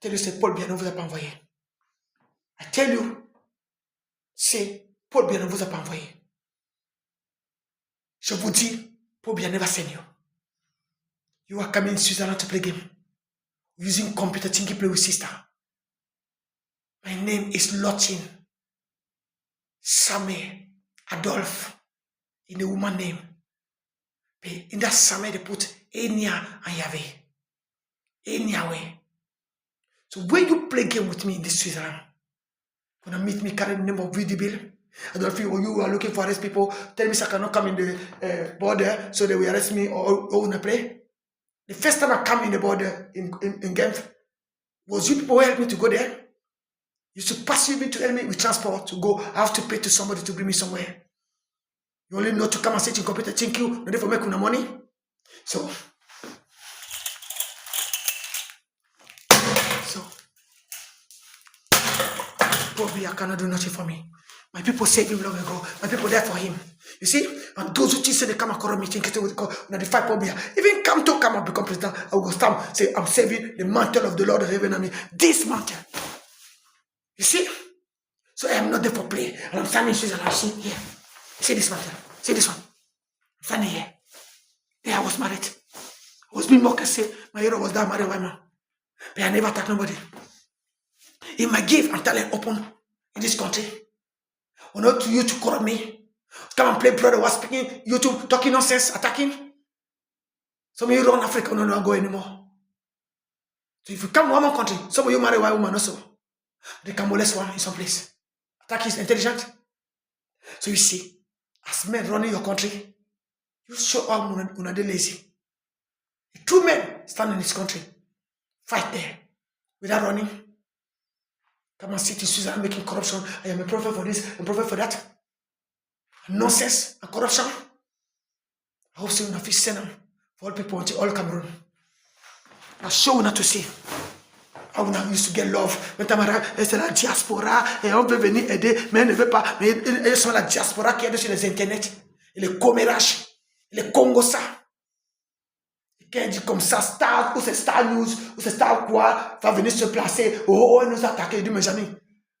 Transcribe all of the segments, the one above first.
tell you, c'est Paul Biya ne vous a pas envoyé. I tell you, c'est Paul Biya ne vous a pas envoyé. Je vous dis, Paul Biya never send you. You are coming in Switzerland to play game. Using computer thinking play with sister. My name is Lochin Same Adolphe in the woman name. In that Same they put Enya and Yahweh. Enya way. So when you play game with me in this Switzerland, when you meet me carrying the name of VDB, I don't feel you are looking for arrest people, tell me I cannot come in the border so they will arrest me or when I play. The first time I come in the border in Genf, was you people who helped me to go there? You should pass me to help me with transport to go. I have to pay to somebody to bring me somewhere. You only know to come and sit in computer, thank you, not for making no money. So probably I cannot do nothing for me. My people saved him long ago. My people there for him. You see? And those who think say they come and corrupt me, think it will call the fight probably. Even come and become president, I will stand, say, I'm saving the mantle of the Lord of heaven on me. This mantle. You see? So I am not there for play. And I'm standing in and I see here. See this mantle. See this one. I'm standing here. There I was married. I was being mocked, say, my hero was that married white man. But I never attacked nobody. In my gift and talent open in this country. Or not to you to corrupt me. Come and play brother was speaking, YouTube talking nonsense, attacking. Some of you run Africa, no go anymore. So if you come to one country, some of you marry white woman also. They can molest one in some place. Attack is intelligent. So you see, as men running your country, you show up when they're lazy. The true men stand in this country, fight there without running. Come and sit in Switzerland making corruption. I am a prophet for this, I'm a prophet for that. Nonsense and corruption. I hope so you have to send them for all people until all Cameroon. I show you not to see. How we used to get love. When c'est la diaspora et on veut venir aider, mais elle ne veut pas. Mais ils sont la diaspora qui aide sur les internets. Et les commérages, les Congosa. Quand elle dit comme ça, Star, ou c'est Star News, ou c'est Star quoi, va venir se placer. Oh, elle nous attaque. Il dit, mes amis,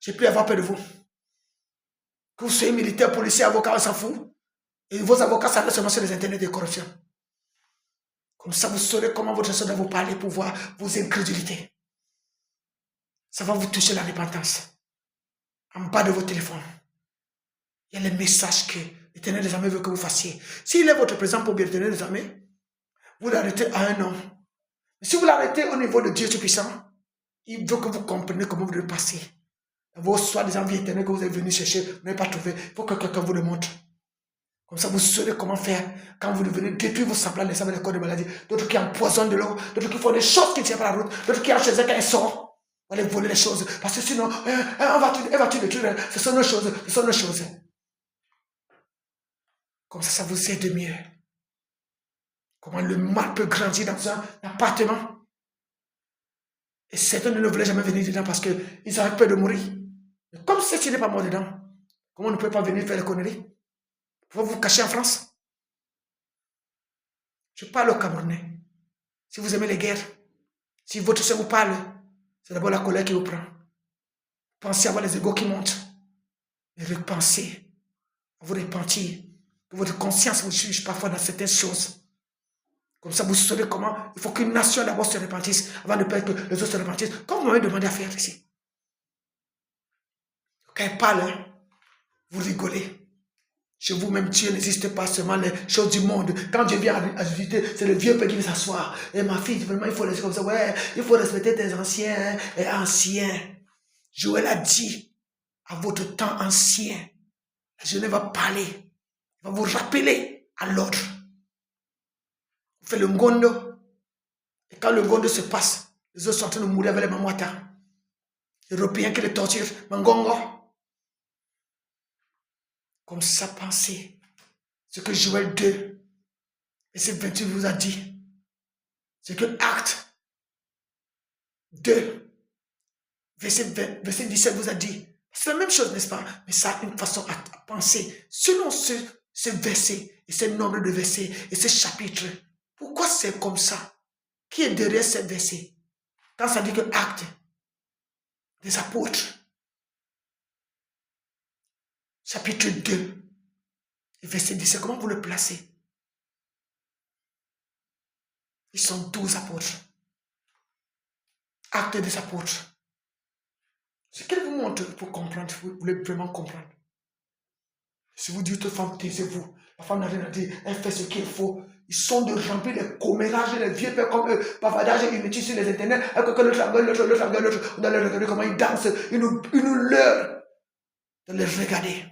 j'ai plus avoir peur de vous. Que vous soyez militaire, policier, avocat, on s'en fout. Et vos avocats s'arrêtent seulement sur les internets de corruption. Comme ça, vous saurez comment votre soeur doit vous parler pour voir vos incrédulités. Ça va vous toucher la repentance. En bas de votre téléphone, il y a les messages que l'Éternel des armées veut que vous fassiez. S'il est votre présent pour bien l'Éternel des armées, vous l'arrêtez à un homme. Mais si vous l'arrêtez au niveau de Dieu Tout-Puissant, il veut que vous compreniez comment vous devez passer. Vos soi-disant vies éternelles que vous êtes venu chercher, vous n'avez pas trouvé. Il faut que quelqu'un vous le montre. Comme ça, vous saurez comment faire quand vous devenez détruire vos semblables, les sables, les corps de maladie. D'autres qui empoisonnent de l'eau, d'autres qui font des choses qui ne tiennent pas la route, d'autres qui achètent chez eux quand ils sortent. On va aller voler les choses. Parce que sinon, elle va tout détruire. Ce sont nos choses. Ce sont nos choses. Comme ça vous aide mieux. Comment le mal peut grandir dans un appartement. Et certains ne voulaient jamais venir dedans parce qu'ils avaient peur de mourir. Mais comme ceci n'est pas mort dedans, comment on ne peut pas venir faire les conneries? Vous vous cacher en France? Je parle au Camerounais. Si vous aimez les guerres, si votre soeur vous parle, c'est d'abord la colère qui vous prend. Pensez à avoir les égos qui montent. Mais repensez à vous repentir. Que votre conscience vous juge parfois dans certaines choses. Comme ça, vous saurez comment il faut qu'une nation d'abord se repentisse avant de peur que les autres se repentissent. Comme vous m'avez demandé à faire ici. Quand il parle, hein, vous rigolez. Chez vous-même, Dieu n'existe pas seulement les choses du monde. Quand Dieu vient à visiter, c'est le vieux père qui vient s'asseoir. Et ma fille, vraiment, il faut laisser comme ça. Ouais, il faut respecter tes anciens et anciens. Joël a dit, à votre temps ancien, je ne vais parler. Il va vous rappeler à l'ordre. Vous faites le ngondo. Et quand le ngondo se passe, les autres sont en train de mourir avec les mamouata. Les Européens qui les torturent, mangongo. Comme ça, pensez ce que Joël 2, verset 28 vous a dit. Ce que Acte 2, verset 17 vous a dit. C'est la même chose, n'est-ce pas? Mais ça a une façon à penser. Selon ce verset, et ce nombre de versets, et ce chapitre, pourquoi c'est comme ça? Qui est derrière ce verset? Quand ça dit que Acte, des apôtres, chapitre 2, verset 17. Comment vous le placez? Ils sont 12 apôtres. Actes des apôtres. Ce qu'elle vous montre pour comprendre, vous voulez vraiment comprendre. Si vous dites aux femmes, taisez-vous. La femme n'a rien à dire, elle fait ce qu'il faut. Ils sont de remplir les commérages, les vieux pères comme eux, bavardage et inutile sur les internets. L'autre, l'autre. On doit les regarder comment ils dansent. Ils nous leurrent de les regarder.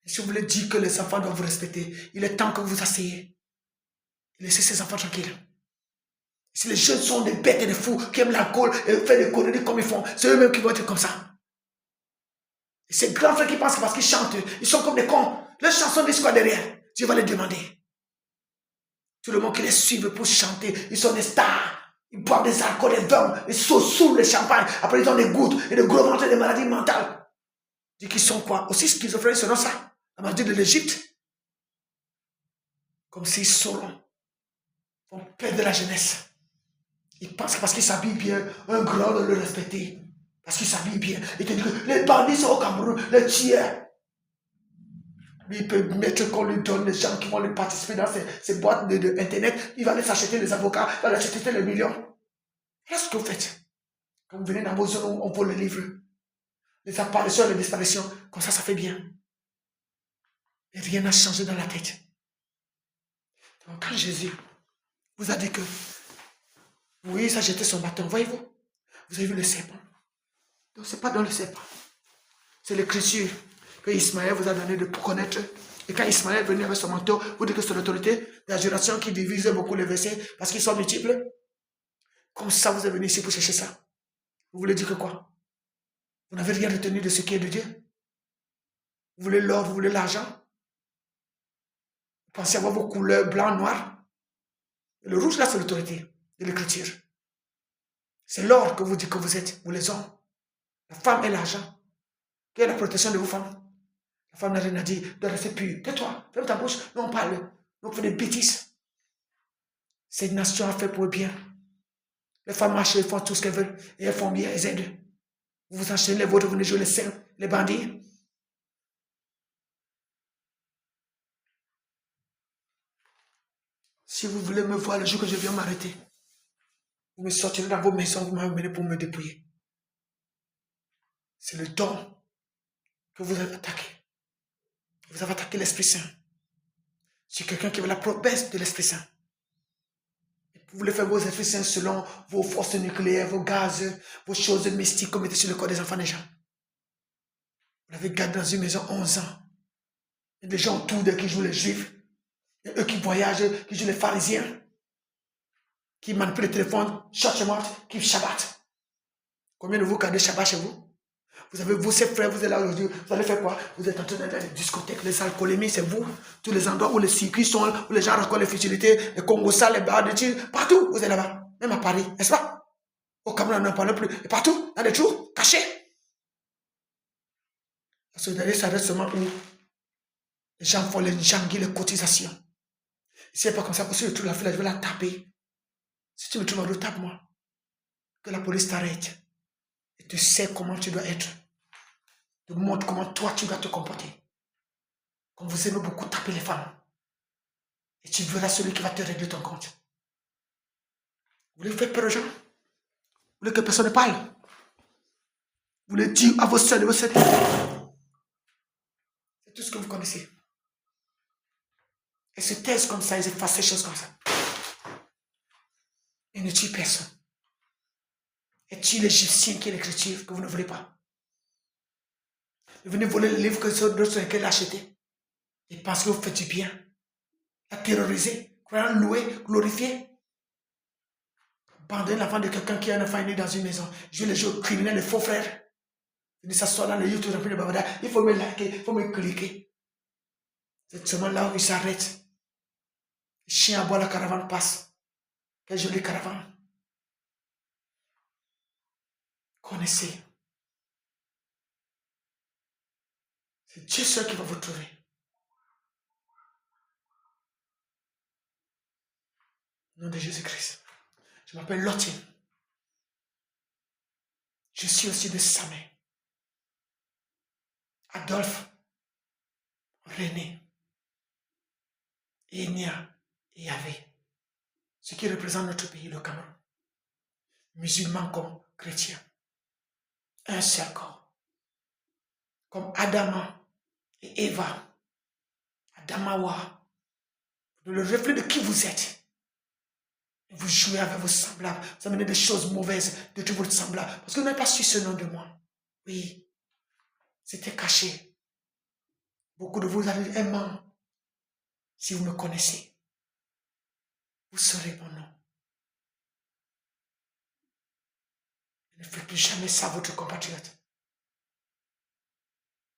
Et si vous voulez dire que les enfants doivent vous respecter, il est temps que vous vous asseyez. Laissez ces enfants tranquilles. Si les jeunes sont des bêtes et des fous qui aiment l'alcool et font des conneries comme ils font, c'est eux-mêmes qui vont être comme ça. Et ces grands frères qui pensent que parce qu'ils chantent, ils sont comme des cons. Leurs chansons disent quoi derrière? Dieu va les demander. Tout le monde qui les suit pour chanter, ils sont des stars. Ils boivent des alcools, des vins, ils sont sous le champagne. Après, ils ont des gouttes et des gros ventres et des maladies mentales. Dis qu'ils sont quoi? Aussi schizophrènes selon ça. La maladie de l'Égypte. Comme s'ils sont vont perdre la jeunesse. Ils pensent que parce qu'ils s'habillent bien, un grand doit le respecter. Parce qu'ils s'habillent bien. Ils te disent que les bandits sont au Cameroun, les tueurs. Lui, il peut mettre qu'on lui donne les gens qui vont lui participer dans ces boîtes d'Internet. Il va aller s'acheter les avocats, il va aller s'acheter les millions. Voilà ce que vous faites. Quand vous venez dans vos zones où on vole les livres, les apparitions et les disparitions, comme ça fait bien. Et rien n'a changé dans la tête. Donc, quand Jésus vous a dit que, oui, ça jetait son bâton, voyez-vous, vous avez vu le serpent. Donc, ce n'est pas dans le serpent. C'est l'écriture que Ismaël vous a donné de connaître. Et quand Ismaël est venu avec son manteau, vous dites que c'est l'autorité d'adjuration qui divise beaucoup les versets parce qu'ils sont multiples. Comme ça, vous êtes venu ici pour chercher ça. Vous voulez dire que quoi? Vous n'avez rien retenu de ce qui est de Dieu? Vous voulez l'or, vous voulez l'argent? Vous pensez avoir vos couleurs blanc, noir? Et le rouge, là, c'est l'autorité de l'écriture. C'est l'or que vous dites que vous êtes, vous les hommes. La femme et l'argent. Quelle est la protection de vos femmes? La femme n'a rien à dire, doit rester pure. Tais-toi, ferme ta bouche. Nous, on parle. Nous, on fait des bêtises. Cette nation a fait pour le bien. Les femmes marchent, elles font tout ce qu'elles veulent. Et elles font bien, elles aident. Vous vous enchaînez les vôtres, vous venez jouer les saints, les bandits. Si vous voulez me voir le jour que je viens m'arrêter, vous me sortirez dans vos maisons, vous m'amenez pour me dépouiller. C'est le don que vous avez attaqué. Vous avez attaqué l'Esprit Saint. C'est quelqu'un qui veut la promesse de l'Esprit Saint. Vous voulez faire vos esprits saints selon vos forces nucléaires, vos gaz, vos choses mystiques comme était sur le corps des enfants des gens. Vous l'avez gardé dans une maison 11 ans. Il y a des gens autour d'eux qui jouent les juifs. Il y a eux qui voyagent, qui jouent les pharisiens. Qui manipulent le téléphone, chaque mois, qui Shabbat. Combien de vous gardez Shabbat chez vous? Vous avez vos frères, vous êtes là aujourd'hui, vous allez faire quoi? Vous êtes en train d'aller dans les discothèques, les alcoolémies, c'est vous. Tous les endroits où les circuits sont, où les gens racontent les futilités, les Congossas, les bars de tir, partout, vous êtes là-bas. Même à Paris, n'est-ce pas? Au Cameroun, on n'en parle plus. Et partout, dans les trous, cachés. La solidarité s'arrête seulement où les gens font les janguis, les cotisations. Si c'est pas comme ça, si je trouve la fille, je vais la taper. Si tu me trouves en route, tape-moi. Que la police t'arrête. Et tu sais comment tu dois être. Te montre comment toi tu dois te comporter. Comme vous aimez beaucoup taper les femmes. Et tu verras celui qui va te régler ton compte. Vous voulez faire peur aux gens? Vous voulez que personne ne parle? Vous voulez dire à vos soeurs et vos sœurs? C'est tout ce que vous connaissez. Et se taisent comme ça, ils effacent ces choses comme ça. Et ne tuent personne. Et tuent l'Égyptien qui est l'écriture que vous ne voulez pas. Vous venez voler les livres que d'autres sur lesquels acheter. Et parce que vous faites du bien. La terroriser, croyant louer, glorifier. Abandonner l'enfant de quelqu'un qui a un enfant né dans une maison. Jouer les jeux criminels, les faux frères. Venez s'asseoir dans le YouTube rempli de bavardage. Il faut me liker, il faut me cliquer. C'est seulement là où il s'arrête. Le chien à bois, la caravane passe. Quelle jolie caravane. Connaissez. C'est Dieu seul qui va vous trouver. Au nom de Jésus-Christ. Je m'appelle Lottie. Je suis aussi de Samé, Adolphe, René, Enya et Yahvé, ce qui représente notre pays, le Cameroun, musulmans comme chrétiens, un seul corps, comme Adama et Eva, Adamawa, le reflet de qui vous êtes. Vous jouez avec vos semblables, vous amenez des choses mauvaises de tout votre semblable, parce que vous n'avez pas su ce nom de moi. Oui, c'était caché. Beaucoup de vous avez un nom. Si vous me connaissez, vous saurez mon nom. Ne faites plus jamais ça à votre compatriote.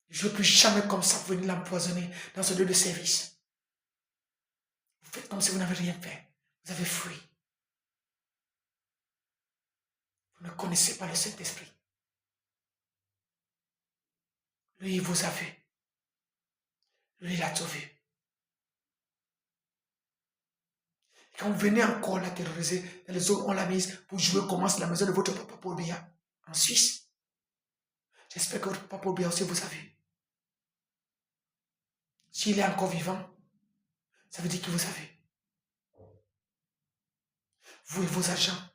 Je ne veux plus jamais comme ça venir l'empoisonner dans ce lieu de service. Vous faites comme si vous n'avez rien fait. Vous avez fui. Vous ne connaissez pas le Saint-Esprit. Lui, il vous a vu. Lui, il a tout vu. Et quand vous venez encore la terroriser, dans les zones où on l'a mise pour jouer comment c'est la maison de votre papa Paul Biya en Suisse. J'espère que votre papa Paul Biya aussi vous a vu. S'il est encore vivant, ça veut dire qu'il vous a vu. Vous et vos agents,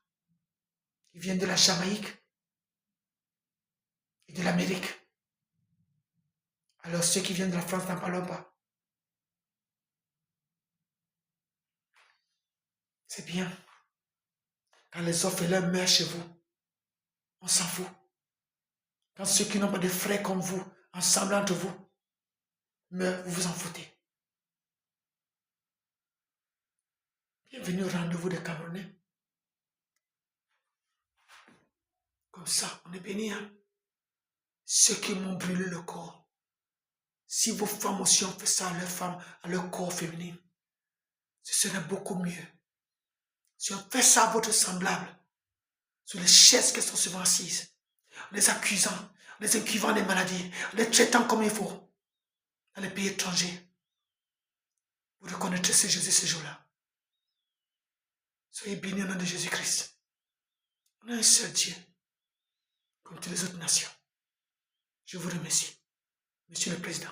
qui viennent de la Jamaïque et de l'Amérique. Alors ceux qui viennent de la France n'en parlent pas. C'est bien. Quand les orphelins meurent chez vous, on s'en fout. Quand ceux qui n'ont pas de frères comme vous, ensemble entre vous, meurent, vous vous en foutez. Bienvenue au rendez-vous des Camerounais. Comme ça, on est bénis. Hein? Ceux qui m'ont brûlé le corps. Si vos femmes aussi ont fait ça à leurs femmes, à leur corps féminin, ce serait beaucoup mieux. Si on fait ça à votre semblable, sur les chaises qu'elles sont souvent assises, en les accusant, en les incubant des maladies, en les traitant comme il faut, dans les pays étrangers, vous reconnaîtrez ce Jésus ce jour-là. Soyez bénis au nom de Jésus-Christ. On a un seul Dieu, comme toutes les autres nations. Je vous remercie, Monsieur le Président.